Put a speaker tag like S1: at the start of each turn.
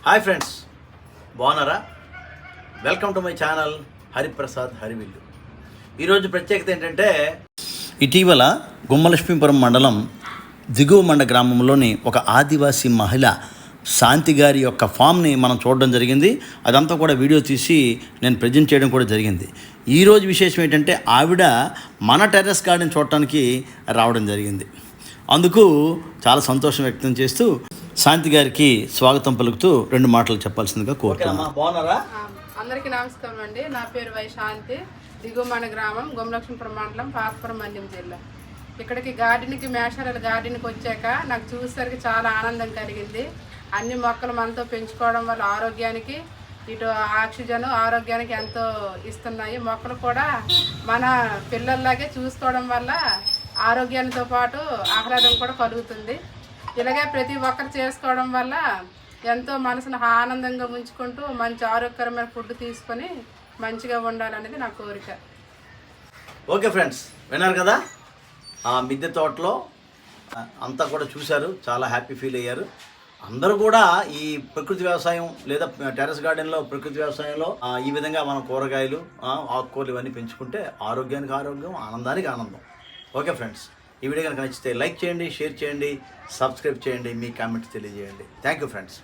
S1: Hi friends, బాగున్నారా? Welcome to my channel Hariprasad హరివిల్లు. ఈరోజు ప్రత్యేకత ఏంటంటే, ఇటీవల గుమ్మలక్ష్మీపురం మండలం దిగువ మండ గ్రామంలోని ఒక ఆదివాసీ మహిళ శాంతి గారి యొక్క ఫామ్ని మనం చూడడం జరిగింది. అదంతా కూడా వీడియో తీసి నేను ప్రజెంట్ చేయడం కూడా జరిగింది. ఈరోజు విశేషం ఏంటంటే, ఆవిడ మన టెర్రస్ గార్డెన్ చూడటానికి రావడం జరిగింది. అందుకు చాలా సంతోషం వ్యక్తం చేస్తూ శాంతి గారికి స్వాగతం పలుకుతూ 2 మాటలు చెప్పాల్సిందిగా కోరుతున్నాను. బాగున్నారా?
S2: అందరికీ నమస్కారం అండి. నా పేరు వై శాంతి, దిగువమండ గ్రామం, గుమ్మలక్ష్మీపురం మండలం, పార్వతీపురం మండ్యం జిల్లా. ఇక్కడికి గార్డెన్కి మేషాల గార్డెన్కి వచ్చాక నాకు చూసేసరికి చాలా ఆనందం కలిగింది. అన్ని మొక్కలు మనతో పెంచుకోవడం వల్ల ఆరోగ్యానికి, ఇటు ఆక్సిజన్ ఆరోగ్యానికి ఎంతో ఇస్తున్నాయి. మొక్కలు కూడా మన పిల్లల్లాగే చూసుకోవడం వల్ల ఆరోగ్యానితో పాటు ఆహ్లాదం కూడా కలుగుతుంది. ఇలాగే ప్రతి ఒక్కరు చేసుకోవడం వల్ల ఎంతో మనసును ఆనందంగా ఉంచుకుంటూ మంచి ఆరోగ్యకరమైన ఫుడ్ తీసుకొని మంచిగా ఉండాలనేది నా కోరిక.
S1: ఓకే ఫ్రెండ్స్, విన్నారు కదా? ఆ మిద్దె తోటలో అంతా కూడా చూశారు, చాలా హ్యాపీ ఫీల్ అయ్యారు. అందరూ కూడా ఈ ప్రకృతి వ్యవసాయం లేదా టెర్రస్ గార్డెన్లో ప్రకృతి వ్యవసాయంలో ఈ విధంగా మనం కూరగాయలు, ఆకుకూరలు ఇవన్నీ పెంచుకుంటే ఆరోగ్యానికి ఆరోగ్యం, ఆనందానికి ఆనందం. ఓకే ఫ్రెండ్స్, ఈ వీడియో కనుక నచ్చితే లైక్ చేయండి, షేర్ చేయండి, సబ్స్క్రైబ్ చేయండి, మీ కామెంట్స్ తెలియజేయండి. Thank you friends.